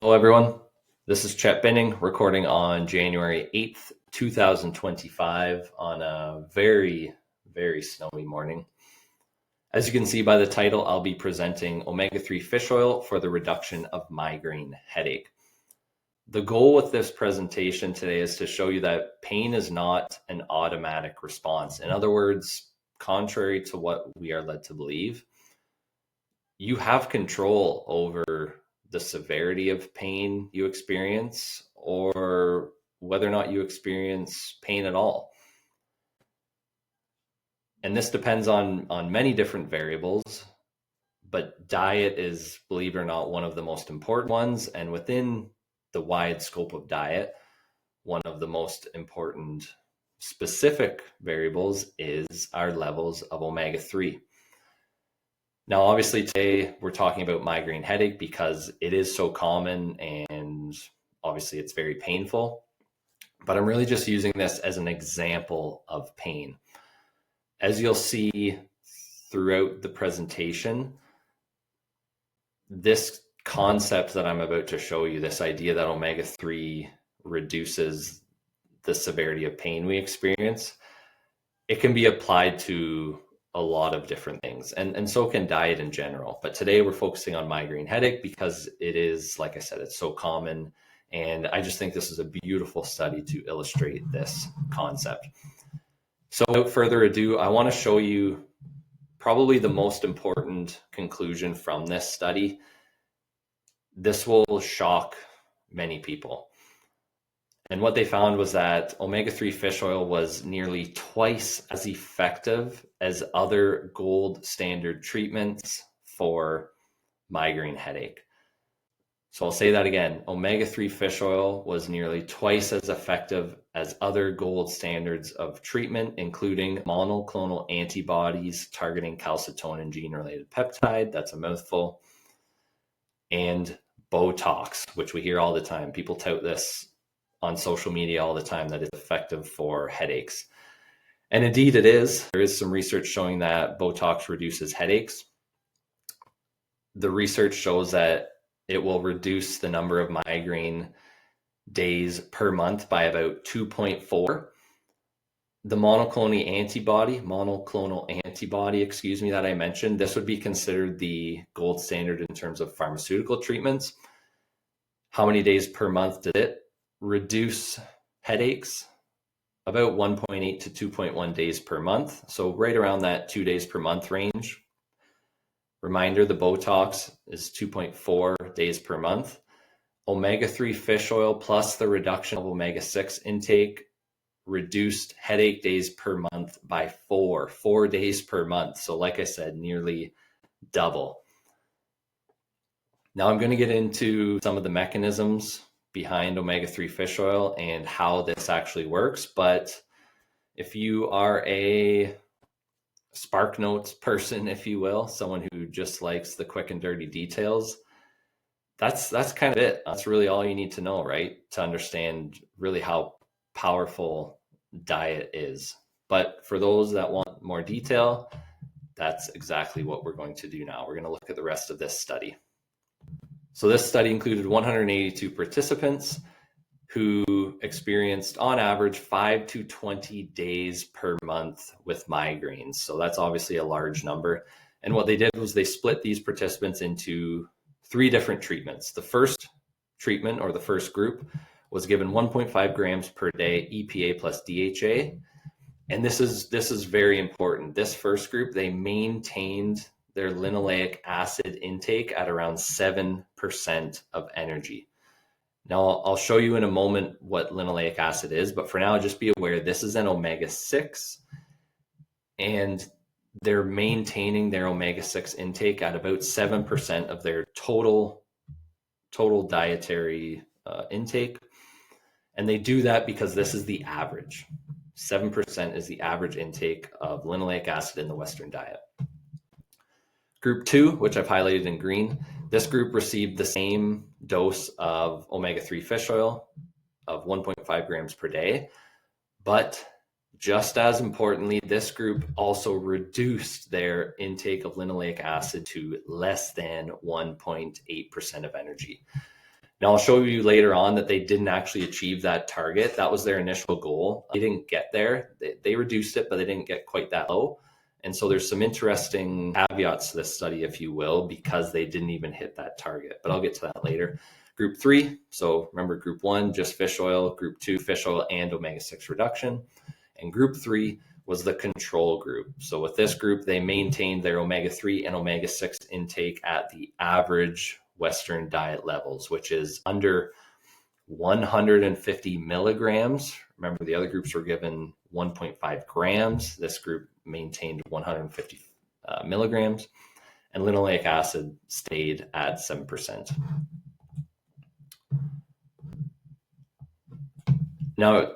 Hello, everyone. This is Chet Binning recording on January 8th, 2025 on a very, very snowy morning. As you can see by the title, I'll be presenting omega-3 fish oil for the reduction of migraine headache. The goal with this presentation today is to show you that pain is not an automatic response. In other words, contrary to what we are led to believe, you have control over the severity of pain you experience or whether or not you experience pain at all. And this depends on many different variables, but diet is, believe it or not, one of the most important ones. And within the wide scope of diet, one of the most important specific variables is our levels of omega-3. Now, obviously, today we're talking about migraine headache because it is so common and obviously it's very painful. But I'm really just using this as an example of pain. As you'll see throughout the presentation, this concept that I'm about to show you, this idea that omega-3 reduces the severity of pain we experience, it can be applied to a lot of different things, and so can diet in general. But today we're focusing on migraine headache because it is, like I said, it's so common. And I just think this is a beautiful study to illustrate this concept. So without further ado, I want to show you probably the most important conclusion from this study. This will shock many people. And what they found was that omega-3 fish oil was nearly twice as effective as other gold standard treatments for migraine headache. So I'll say that again. Omega-3 fish oil was nearly twice as effective as other gold standards of treatment, including monoclonal antibodies targeting calcitonin gene-related peptide, that's a mouthful, and Botox, which we hear all the time. People tout this on social media all the time that it's effective for headaches. And indeed it is. There is some research showing that Botox reduces headaches. The research shows that it will reduce the number of migraine days per month by about 2.4. The monoclonal antibody, that I mentioned, this would be considered the gold standard in terms of pharmaceutical treatments. How many days per month did it reduce headaches? About 1.8 to 2.1 days per month. So right around that 2 days per month range. Reminder, the Botox is 2.4 days per month. Omega-3 fish oil plus the reduction of omega-6 intake reduced headache days per month by 4 days per month. So like I said, nearly double. Now I'm going to get into some of the mechanisms behind omega-3 fish oil and how this actually works. But if you are a Spark Notes person, if you will, someone who just likes the quick and dirty details, that's kind of it. That's really all you need to know, right? To understand really how powerful diet is. But for those that want more detail, that's exactly what we're going to do now. We're going to look at the rest of this study. So this study included 182 participants who experienced on average 5 to 20 days per month with migraines. So that's obviously a large number. And what they did was they split these participants into 3 different treatments. The first treatment, or the first group, was given 1.5 grams per day EPA plus DHA. And this is very important. This first group, they maintained their linoleic acid intake at around 7% of energy. Now, I'll show you in a moment what linoleic acid is, but for now, just be aware this is an omega-6, and they're maintaining their omega-6 intake at about 7% of their total dietary intake. And they do that because this is the average. 7% is the average intake of linoleic acid in the Western diet. Group 2, which I've highlighted in green, this group received the same dose of omega-3 fish oil of 1.5 grams per day, but just as importantly, this group also reduced their intake of linoleic acid to less than 1.8% of energy. Now, I'll show you later on that they didn't actually achieve that target. That was their initial goal. They didn't get there. They reduced it, but they didn't get quite that low. And so there's some interesting caveats to this study, if you will, because they didn't even hit that target. But I'll get to that later. Group 3, so remember group 1, just fish oil. Group 2, fish oil and omega-6 reduction. And group 3 was the control group. So with this group, they maintained their omega-3 and omega-6 intake at the average Western diet levels, which is under 150 milligrams. Remember, the other groups were given 1.5 grams. This group maintained 150 milligrams, and linoleic acid stayed at 7%. Now,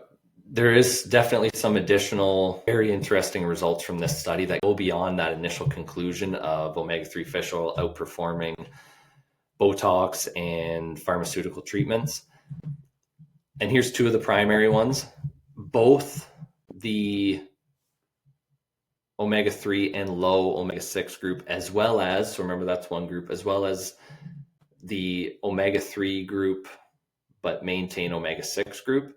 there is definitely some additional very interesting results from this study that go beyond that initial conclusion of omega-3 fish oil outperforming Botox and pharmaceutical treatments. And here's two of the primary ones. Both the omega-3 and low omega-6 group, as well as, so remember that's one group, as well as the omega-3 group, but maintain omega-6 group.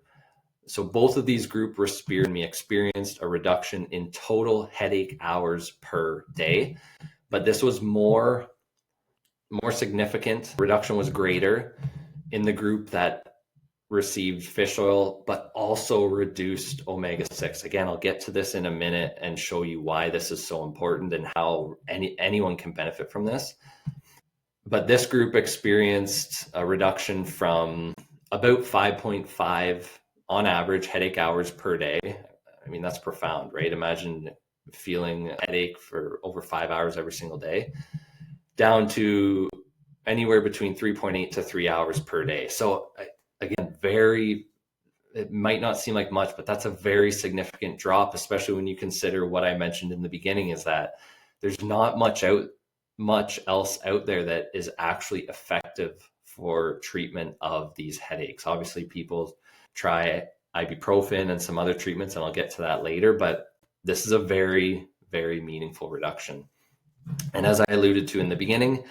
So both of these group experienced a reduction in total headache hours per day, but this was more significant. Reduction was greater in the group that received fish oil, but also reduced omega-6. Again, I'll get to this in a minute and show you why this is so important and how anyone can benefit from this. But this group experienced a reduction from about 5.5 on average headache hours per day. I mean, that's profound, right? Imagine feeling a headache for over 5 hours every single day, down to anywhere between 3.8 to 3 hours per day. So again, it might not seem like much, but that's a very significant drop, especially when you consider what I mentioned in the beginning, is that there's not much else out there that is actually effective for treatment of these headaches. Obviously, people try ibuprofen and some other treatments, and I'll get to that later, but this is a very, very meaningful reduction. And as I alluded to in the beginning,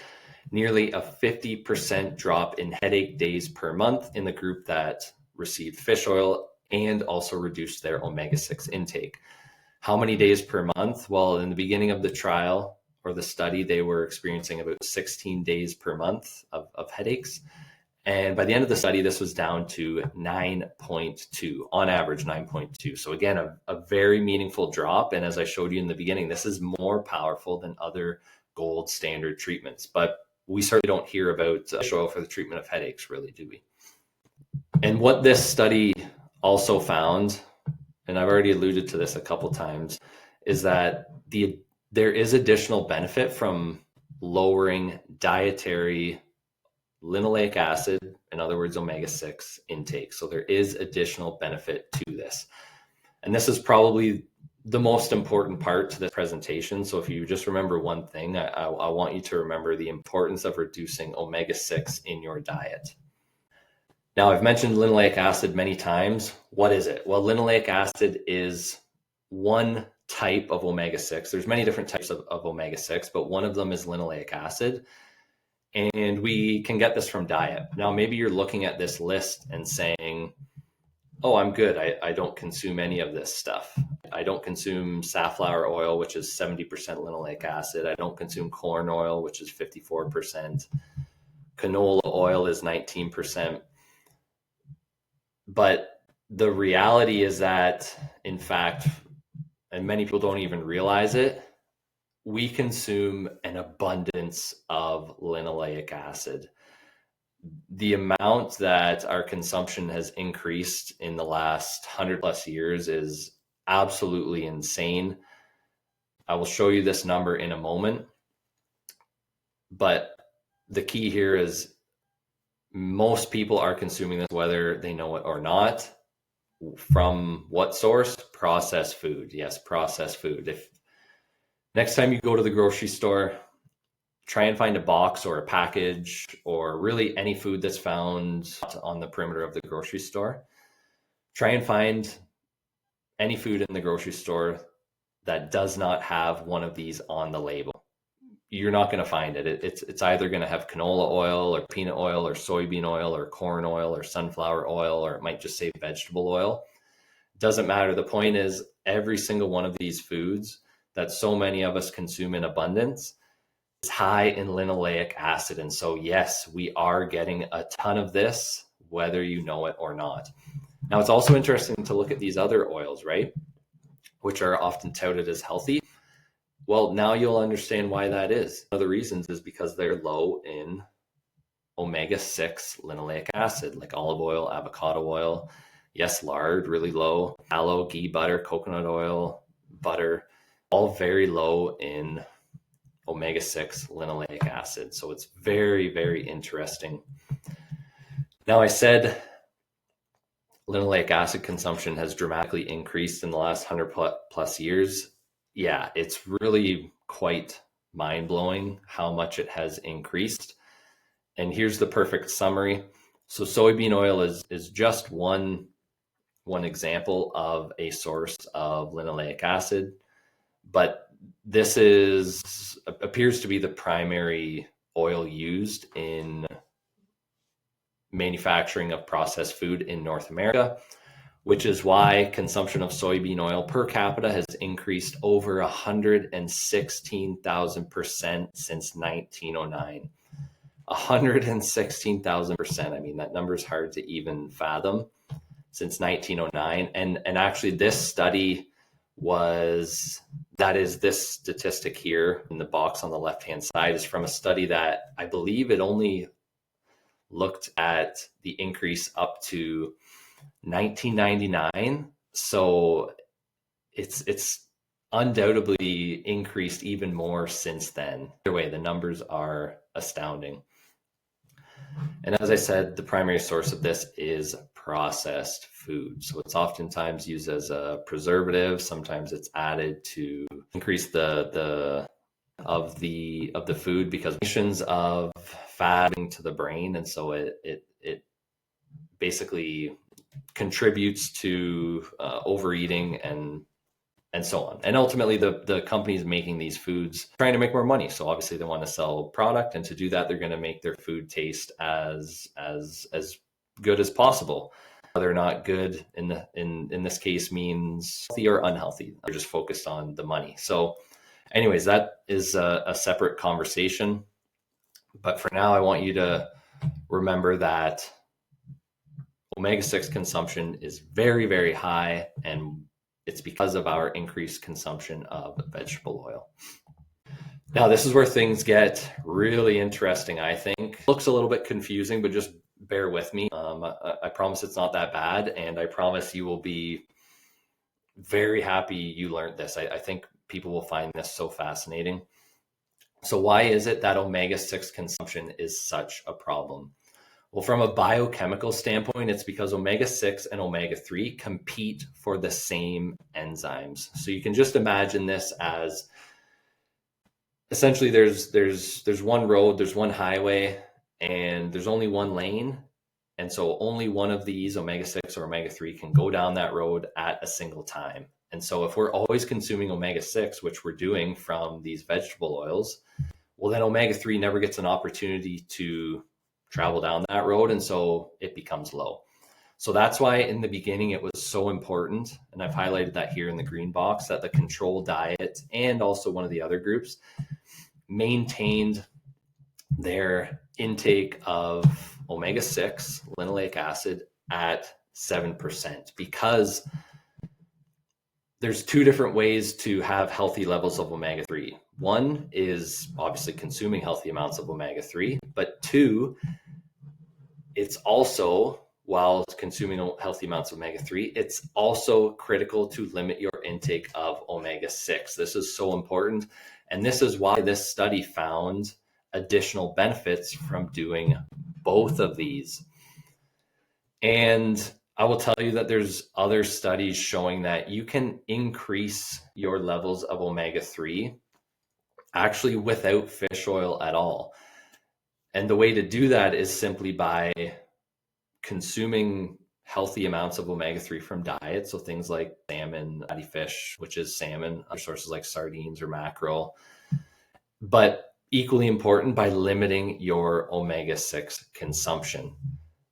nearly a 50% drop in headache days per month in the group that received fish oil and also reduced their omega-6 intake. How many days per month? Well, in the beginning of the trial or the study, they were experiencing about 16 days per month of headaches. And by the end of the study, this was down to 9.2, on average 9.2. So again, a very meaningful drop. And as I showed you in the beginning, this is more powerful than other gold standard treatments. But we certainly don't hear about fish oil for the treatment of headaches, really, do we? And what this study also found, and I've already alluded to this a couple times, is that there is additional benefit from lowering dietary linoleic acid, in other words, omega-6 intake. So there is additional benefit to this. And this is probably the most important part to the presentation. So if you just remember one thing, I want you to remember the importance of reducing omega-6 in your diet. Now, I've mentioned linoleic acid many times. What is it? Well, linoleic acid is one type of omega-6. There's many different types of omega-6, but one of them is linoleic acid. And we can get this from diet. Now, maybe you're looking at this list and saying, oh, I'm good. I don't consume any of this stuff. I don't consume safflower oil, which is 70% linoleic acid. I don't consume corn oil, which is 54%. Canola oil is 19%. But the reality is that, in fact, and many people don't even realize it, we consume an abundance of linoleic acid. The amount that our consumption has increased in the last 100 plus years is absolutely insane. I will show you this number in a moment. But the key here is most people are consuming this, whether they know it or not. From what source? Processed food. Yes, processed food. If next time you go to the grocery store, try and find a box or a package or really any food that's found on the perimeter of the grocery store. Try and find any food in the grocery store that does not have one of these on the label. you're not going to find it. It's either going to have canola oil or peanut oil or soybean oil or corn oil or sunflower oil, or it might just say vegetable oil. Doesn't matter. The point is, every single one of these foods that so many of us consume in abundance is high in linoleic acid. And so, yes, we are getting a ton of this, whether you know it or not. Now, it's also interesting to look at these other oils, right, which are often touted as healthy. Well, now you'll understand why that is. One of the reasons is because they're low in omega-6 linoleic acid, like olive oil, avocado oil. Yes, lard, really low. Tallow, ghee, butter, coconut oil, butter, all very low in omega-6 linoleic acid. So it's very, very interesting. Now, I said linoleic acid consumption has dramatically increased in the last 100 plus years. Yeah, it's really quite mind-blowing how much it has increased. And here's the perfect summary. So soybean oil is just one example of a source of linoleic acid, but this appears to be the primary oil used in manufacturing of processed food in North America, which is why consumption of soybean oil per capita has increased over 116,000% since 1909. 116,000%. I mean, that number is hard to even fathom. Since 1909. And actually this study this statistic here in the box on the left-hand side is from a study that I believe it only looked at the increase up to 1999. So it's undoubtedly increased even more since then. Either way, the numbers are astounding. And as I said, the primary source of this is processed food. So it's oftentimes used as a preservative. Sometimes it's added to increase the food because emissions of fat to the brain, and so it basically contributes to overeating and so on. And ultimately, the companies making these foods trying to make more money. So obviously, they want to sell product, and to do that, they're going to make their food taste as good as possible. Whether or not good in this case means healthy or unhealthy, they're just focused on the money. So, anyways, that is a separate conversation. But for now, I want you to remember that omega-6 consumption is very, very high, and it's because of our increased consumption of vegetable oil. Now, this is where things get really interesting, I think. It looks a little bit confusing, but just bear with me. I promise it's not that bad, and I promise you will be very happy you learned this. I think people will find this so fascinating. So why is it that omega-6 consumption is such a problem? Well, from a biochemical standpoint, it's because omega-6 and omega-3 compete for the same enzymes. So you can just imagine this as essentially there's one road, there's one highway, and there's only one lane. And so only one of these omega-6 or omega-3 can go down that road at a single time. And so if we're always consuming omega-6, which we're doing from these vegetable oils, well, then omega-3 never gets an opportunity to travel down that road, and so it becomes low. So that's why in the beginning it was so important, and I've highlighted that here in the green box, that the control diet and also one of the other groups maintained their intake of omega-6 linoleic acid at 7%, because there's two different ways to have healthy levels of omega-3. One is obviously consuming healthy amounts of omega-3, but two, it's also, while consuming healthy amounts of omega-3, it's also critical to limit your intake of omega-6. This is so important. And this is why this study found additional benefits from doing both of these. And I will tell you that there's other studies showing that you can increase your levels of omega-3 actually without fish oil at all. And the way to do that is simply by consuming healthy amounts of omega-3 from diet. So things like salmon, fatty fish, which is salmon, other sources like sardines or mackerel. But equally important by limiting your omega-6 consumption.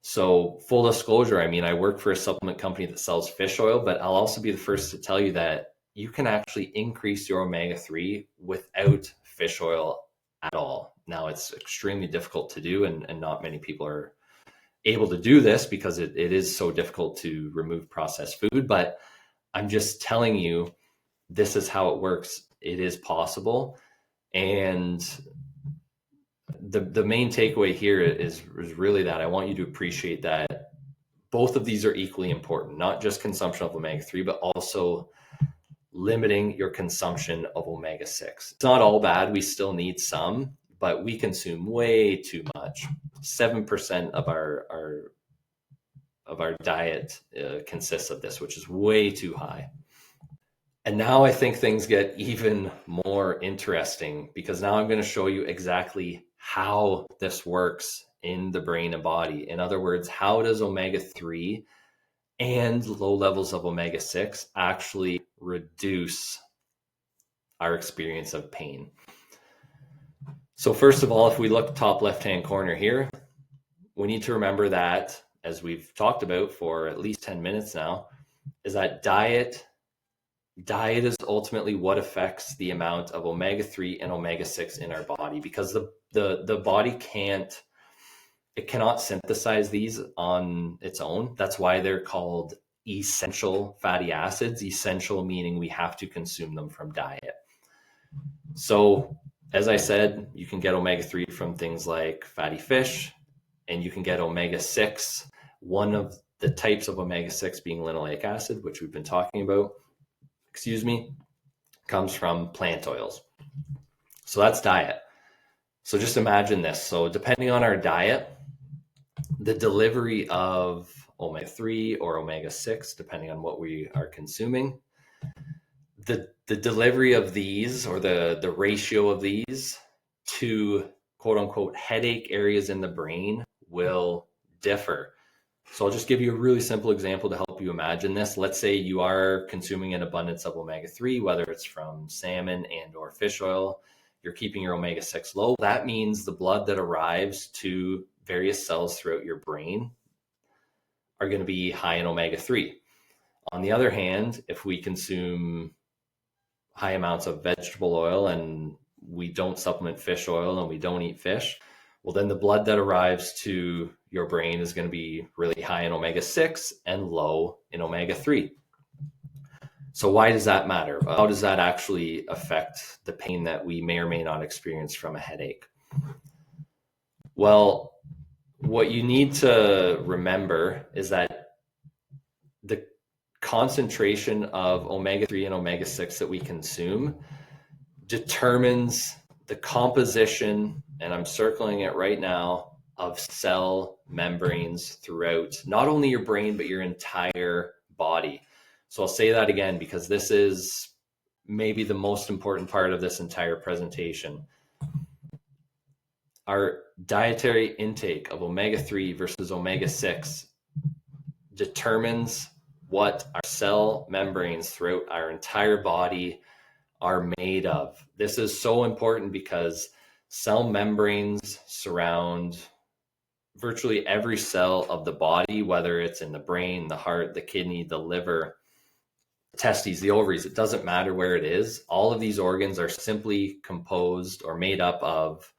So full disclosure, I mean, I work for a supplement company that sells fish oil, but I'll also be the first to tell you that you can actually increase your omega-3 without fish oil at all. Now, it's extremely difficult to do, and not many people are able to do this because it is so difficult to remove processed food. But I'm just telling you, this is how it works. It is possible. And the main takeaway here is really that I want you to appreciate that both of these are equally important, not just consumption of omega-3, but also limiting your consumption of omega-6. It's not all bad. We still need some, but we consume way too much. 7% of our diet consists of this, which is way too high. And now I think things get even more interesting, because now I'm going to show you exactly how this works in the brain and body. In other words, how does omega-3 and low levels of omega-6 actually reduce our experience of pain? So first of all, if we look top left-hand corner here, we need to remember that, as we've talked about for at least 10 minutes now, is that diet is ultimately what affects the amount of omega-3 and omega-6 in our body, because the body cannot synthesize these on its own. That's why they're called essential fatty acids. Essential meaning we have to consume them from diet. So as I said, you can get omega-3 from things like fatty fish, and you can get omega-6, one of the types of omega-6 being linoleic acid, which we've been talking about, comes from plant oils. So that's diet. So just imagine this. So depending on our diet, the delivery of omega-3 or omega-6, depending on what we are consuming, the delivery of these, or the ratio of these to quote unquote headache areas in the brain, will differ. So I'll just give you a really simple example to help you imagine this. Let's say you are consuming an abundance of omega-3, whether it's from salmon and or fish oil. You're keeping your omega-6 low. That means the blood that arrives to various cells throughout your brain are going to be high in omega-3. On the other hand, if we consume high amounts of vegetable oil and we don't supplement fish oil and we don't eat fish, well, then the blood that arrives to your brain is going to be really high in omega-6 and low in omega-3. So why does that matter? How does that actually affect the pain that we may or may not experience from a headache? Well, what you need to remember is that the concentration of omega-3 and omega-6 that we consume determines the composition, and I'm circling it right now, of cell membranes throughout not only your brain, but your entire body. So I'll say that again, because this is maybe the most important part of this entire presentation. Our dietary intake of omega-3 versus omega-6 determines what our cell membranes throughout our entire body are made of. This is so important because cell membranes surround virtually every cell of the body, whether it's in the brain, the heart, the kidney, the liver, testes, the ovaries. It doesn't matter where it is. All of these organs are simply composed or made up of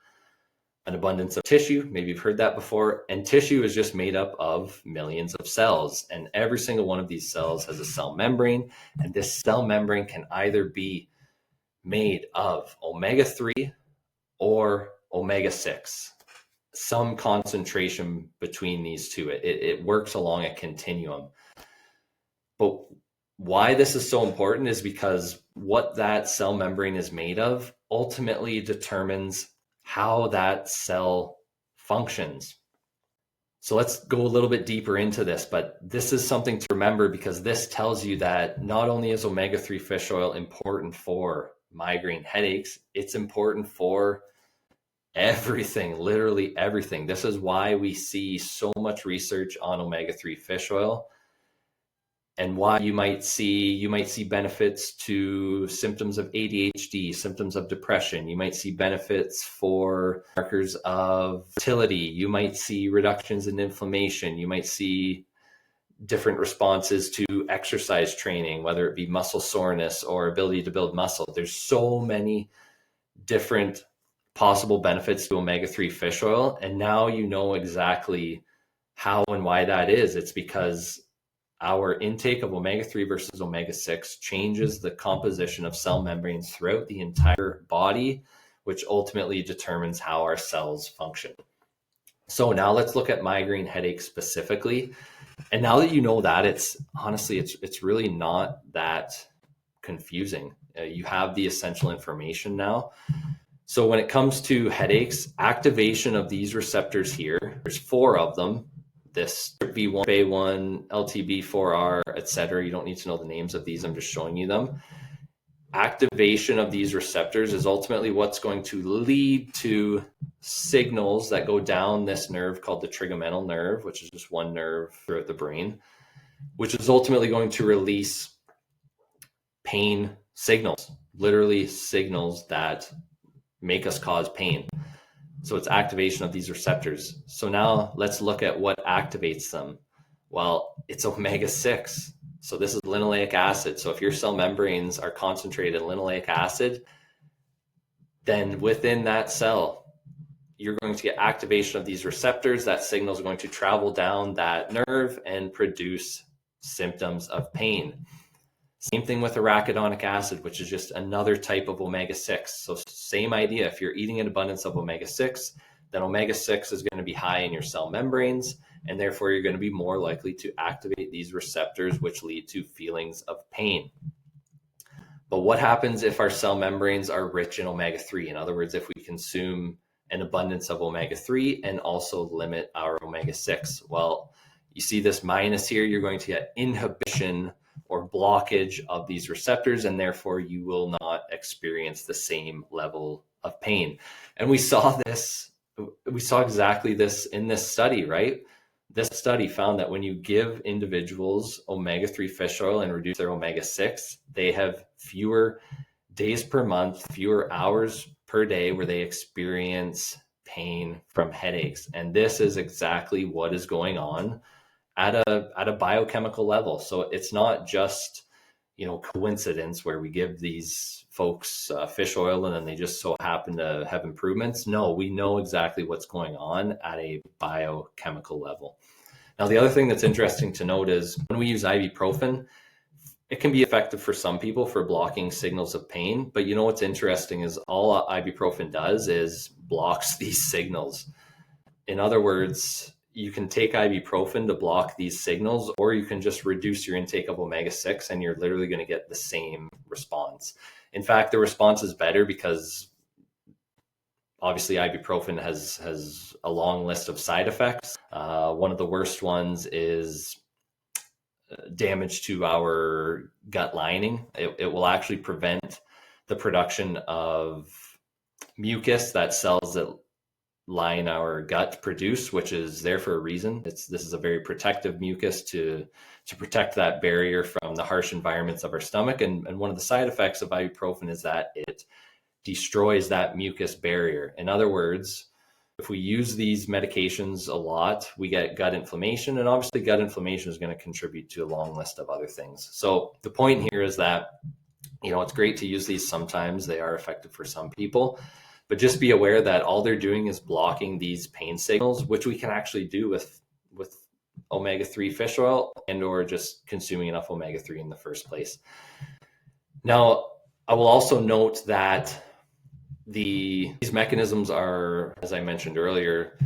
an abundance of tissue. Maybe you've heard that before. And tissue is just made up of millions of cells. And every single one of these cells has a cell membrane. And this cell membrane can either be made of omega-3 or omega-6, some concentration between these two. It works along a continuum. But why this is so important is because what that cell membrane is made of ultimately determines how that cell functions. So let's go a little bit deeper into this, but this is something to remember, because this tells you that not only is omega-3 fish oil important for migraine headaches, it's important for everything, literally everything. This is why we see so much research on omega-3 fish oil. and why you might see benefits to symptoms of ADHD, symptoms of depression. You might see benefits for markers of fertility. You might see reductions in inflammation. You might see different responses to exercise training, whether it be muscle soreness or ability to build muscle. There's so many different possible benefits to omega-3 fish oil. And now you know exactly how and why that is. It's because our intake of omega-3 versus omega-6 changes the composition of cell membranes throughout the entire body, which ultimately determines how our cells function. So now let's look at migraine headache specifically. And now that you know that, it's really not that confusing. You have the essential information now. So when it comes to headaches, activation of these receptors here, there's 4 of them. This V1, A1, LTB4R, etc. You don't need to know the names of these. I'm just showing you them. Activation of these receptors is ultimately what's going to lead to signals that go down this nerve called the trigeminal nerve, which is just one nerve throughout the brain, which is ultimately going to release pain signals, literally signals that make us cause pain. So it's activation of these receptors. So now let's look at what activates them. Well, it's omega-6. So this is linoleic acid. So if your cell membranes are concentrated in linoleic acid, then within that cell, you're going to get activation of these receptors. That signal is going to travel down that nerve and produce symptoms of pain. Same thing with arachidonic acid, which is just another type of omega-6. So same idea. If you're eating an abundance of omega-6, then omega-6 is going to be high in your cell membranes, and therefore you're going to be more likely to activate these receptors, which lead to feelings of pain. But what happens if our cell membranes are rich in omega-3? In other words, if we consume an abundance of omega-3 and also limit our omega-6? Well, you see this minus here, you're going to get inhibition or blockage of these receptors, and therefore you will not experience the same level of pain. And we saw exactly this in this study, right? This study found that when you give individuals omega-3 fish oil and reduce their omega-6, they have fewer days per month, fewer hours per day where they experience pain from headaches. And this is exactly what is going on at a biochemical level. So it's not just, coincidence where we give these folks fish oil and then they just so happen to have improvements. No, we know exactly what's going on at a biochemical level. Now, the other thing that's interesting to note is when we use ibuprofen, it can be effective for some people for blocking signals of pain. But what's interesting is all ibuprofen does is blocks these signals. In other words, you can take ibuprofen to block these signals, or you can just reduce your intake of omega-6 and you're literally going to get the same response. In fact, the response is better because obviously ibuprofen has a long list of side effects. One of the worst ones is damage to our gut lining. It will actually prevent the production of mucus that cells that line our gut produce, which is there for a reason. This is a very protective mucus to protect that barrier from the harsh environments of our stomach. And one of the side effects of ibuprofen is that it destroys that mucus barrier. In other words, if we use these medications a lot, we get gut inflammation, and obviously gut inflammation is going to contribute to a long list of other things. So the point here is that, it's great to use these sometimes. They are effective for some people. But just be aware that all they're doing is blocking these pain signals, which we can actually do with omega-3 fish oil and or just consuming enough omega-3 in the first place. Now, I will also note that these mechanisms are, as I mentioned earlier,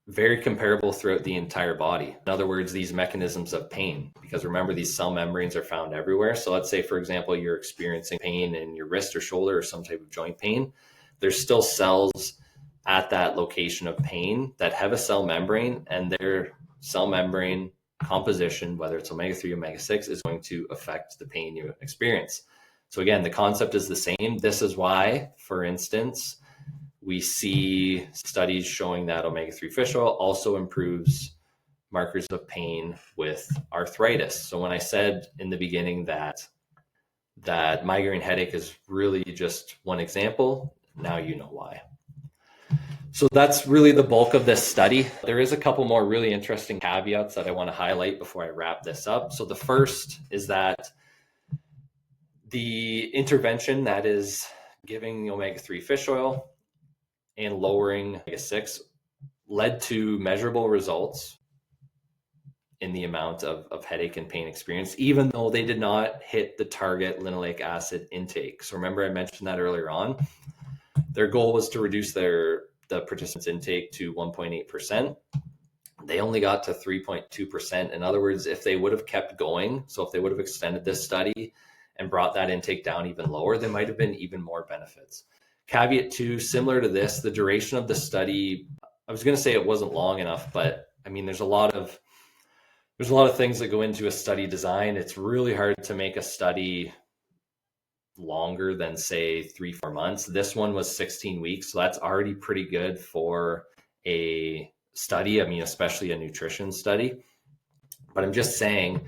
very comparable throughout the entire body. In other words, these mechanisms of pain, because remember, these cell membranes are found everywhere. So let's say, for example, you're experiencing pain in your wrist or shoulder or some type of joint pain. There's still cells at that location of pain that have a cell membrane, and their cell membrane composition, whether it's omega-3 or omega-6, is going to affect the pain you experience. So again, the concept is the same. This is why, for instance, we see studies showing that omega-3 fish oil also improves markers of pain with arthritis. So when I said in the beginning that migraine headache is really just one example, now you know why. So that's really the bulk of this study. There is a couple more really interesting caveats that I want to highlight before I wrap this up. So the first is that the intervention, that is giving omega-3 fish oil and lowering omega-6, led to measurable results in the amount of headache and pain experienced, even though they did not hit the target linoleic acid intake. So remember I mentioned that earlier on. Their goal was to reduce the participants' intake to 1.8%. They only got to 3.2%. In other words, if they would have kept going, so if they would have extended this study and brought that intake down even lower, there might have been even more benefits. Caveat 2, similar to this, the duration of the study, I was going to say it wasn't long enough, but I mean, there's a lot of things that go into a study design. It's really hard to make a study longer than, say, 3-4 months. This one was 16 weeks, so that's already pretty good for a study. I mean, especially a nutrition study. But I'm just saying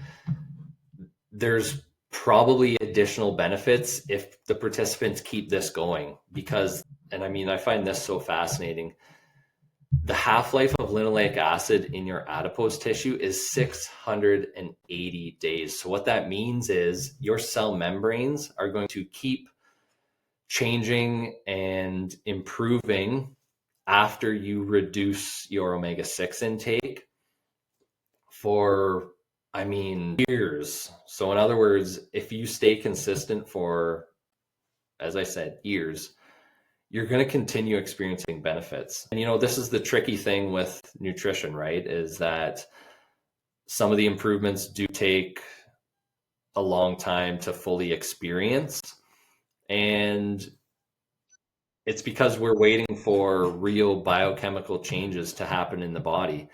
there's probably additional benefits if the participants keep this going, because, and I mean, I find this so fascinating. The half-life of linoleic acid in your adipose tissue is 680 days. So what that means is your cell membranes are going to keep changing and improving after you reduce your omega-6 intake for, I mean, years. So in other words, if you stay consistent for, as I said, years, you're going to continue experiencing benefits. And, you know, this is the tricky thing with nutrition, right? Is that some of the improvements do take a long time to fully experience. And it's because we're waiting for real biochemical changes to happen in the body.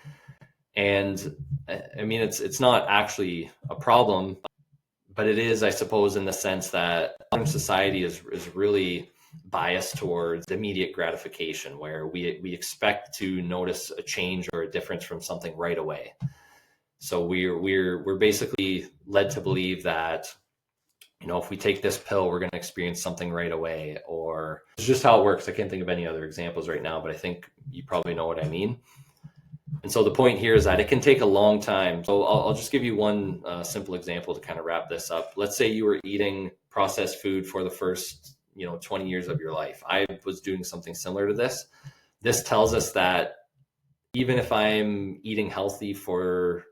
And I mean, it's not actually a problem, but it is, I suppose, in the sense that modern society is really biased towards immediate gratification, where we expect to notice a change or a difference from something right away. So we're basically led to believe that, you know, if we take this pill, we're going to experience something right away, or it's just how it works. I can't think of any other examples right now, but I think you probably know what I mean. And so the point here is that it can take a long time. So I'll just give you one simple example to kind of wrap this up. Let's say you were eating processed food for the first 20 years of your life. I was doing something similar to this. This tells us that even if I'm eating healthy for,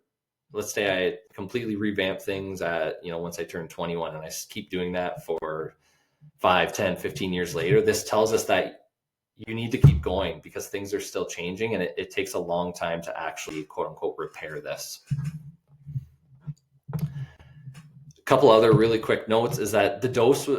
let's say I completely revamp things at, once I turn 21, and I keep doing that for 5, 10, 15 years later, this tells us that you need to keep going because things are still changing, and it takes a long time to actually, quote unquote, repair this. A couple other really quick notes is that the dose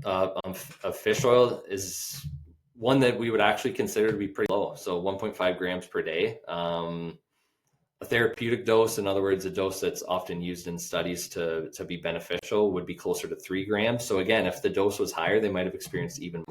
of fish oil is one that we would actually consider to be pretty low. So 1.5 grams per day. A therapeutic dose, in other words, a dose that's often used in studies to be beneficial, would be closer to 3 grams. So again, if the dose was higher, they might have experienced even more